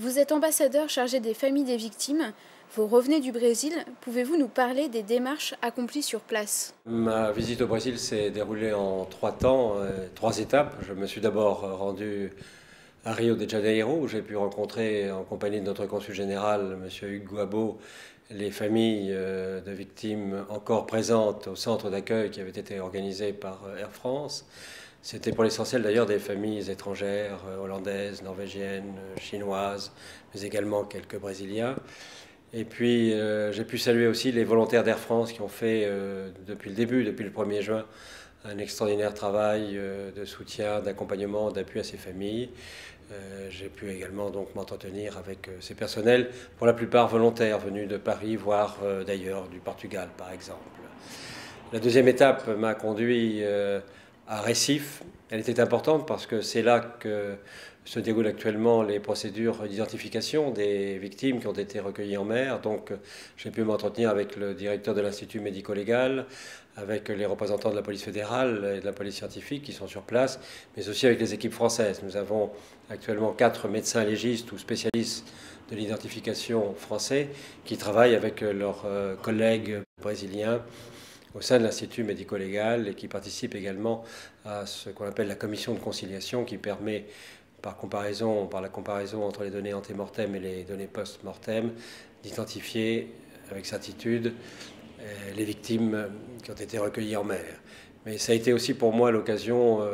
Vous êtes ambassadeur chargé des familles des victimes. Vous revenez du Brésil. Pouvez-vous nous parler des démarches accomplies sur place? Ma visite au Brésil s'est déroulée en 3 temps, 3 étapes. Je me suis d'abord rendu à Rio de Janeiro, où j'ai pu rencontrer, en compagnie de notre consul général, M. Hugues Guabo, les familles de victimes encore présentes au centre d'accueil qui avait été organisé par Air France. C'était pour l'essentiel d'ailleurs des familles étrangères, hollandaises, norvégiennes, chinoises, mais également quelques Brésiliens. Et puis j'ai pu saluer aussi les volontaires d'Air France qui ont fait depuis le début, depuis le 1er juin, un extraordinaire travail de soutien, d'accompagnement, d'appui à ces familles. J'ai pu également donc m'entretenir avec ces personnels, pour la plupart volontaires, venus de Paris, voire d'ailleurs, du Portugal par exemple. La deuxième étape m'a conduit à Recife. Elle était importante parce que c'est là que se déroulent actuellement les procédures d'identification des victimes qui ont été recueillies en mer. Donc j'ai pu m'entretenir avec le directeur de l'Institut médico-légal, avec les représentants de la police fédérale et de la police scientifique qui sont sur place, mais aussi avec les équipes françaises. Nous avons actuellement 4 médecins légistes ou spécialistes de l'identification français qui travaillent avec leurs collègues brésiliens au sein de l'Institut médico-légal et qui participent également à ce qu'on appelle la commission de conciliation qui permet, par la comparaison entre les données ante-mortem et les données post-mortem, d'identifier avec certitude les victimes qui ont été recueillies en mer. Mais ça a été aussi pour moi l'occasion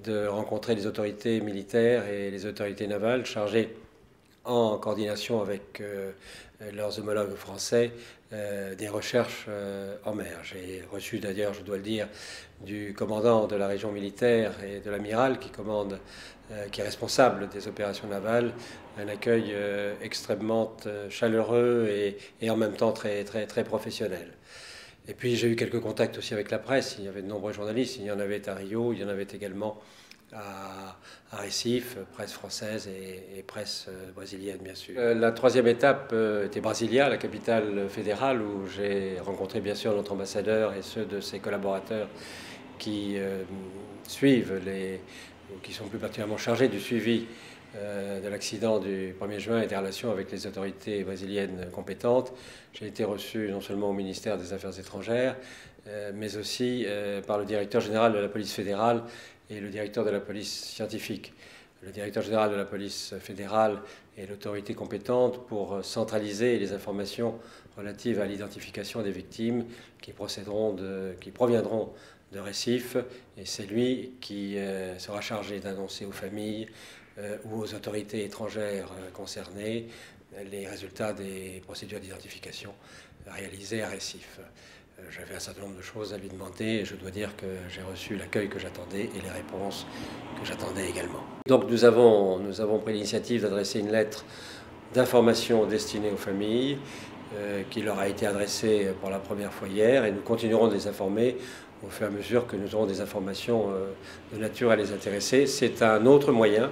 de rencontrer les autorités militaires et les autorités navales chargées, en coordination avec leurs homologues français, des recherches en mer. J'ai reçu d'ailleurs, je dois le dire, du commandant de la région militaire et de l'amiral qui est responsable des opérations navales, un accueil extrêmement chaleureux et en même temps très professionnel. Et puis j'ai eu quelques contacts aussi avec la presse. Il y avait de nombreux journalistes, il y en avait à Rio, il y en avait également à Recife, presse française et presse brésilienne bien sûr. La troisième étape était Brasilia, la capitale fédérale, où j'ai rencontré bien sûr notre ambassadeur et ceux de ses collaborateurs qui suivent qui sont plus particulièrement chargés du suivi de l'accident du 1er juin et des relations avec les autorités brésiliennes compétentes. J'ai été reçu non seulement au ministère des Affaires étrangères, mais aussi par le directeur général de la police fédérale et le directeur de la police scientifique. Le directeur général de la police fédérale est l'autorité compétente pour centraliser les informations relatives à l'identification des victimes qui proviendront de Recife, et c'est lui qui sera chargé d'annoncer aux familles ou aux autorités étrangères concernées les résultats des procédures d'identification réalisées à Recife. J'avais un certain nombre de choses à lui demander et je dois dire que j'ai reçu l'accueil que j'attendais et les réponses que j'attendais également. Donc nous avons pris l'initiative d'adresser une lettre d'information destinée aux familles qui leur a été adressée pour la première fois hier, et nous continuerons de les informer au fur et à mesure que nous aurons des informations de nature à les intéresser. C'est un autre moyen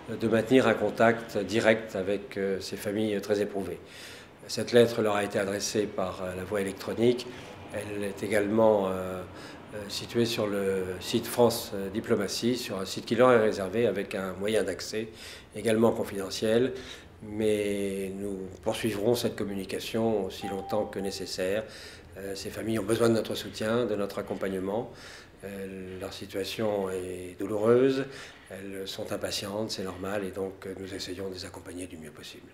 de maintenir un contact direct avec ces familles très éprouvées. Cette lettre leur a été adressée par la voie électronique. Elle est également située sur le site France Diplomatie, sur un site qui leur est réservé avec un moyen d'accès également confidentiel. Mais nous poursuivrons cette communication aussi longtemps que nécessaire. Ces familles ont besoin de notre soutien, de notre accompagnement. Leur situation est douloureuse, elles sont impatientes, c'est normal, et donc nous essayons de les accompagner du mieux possible.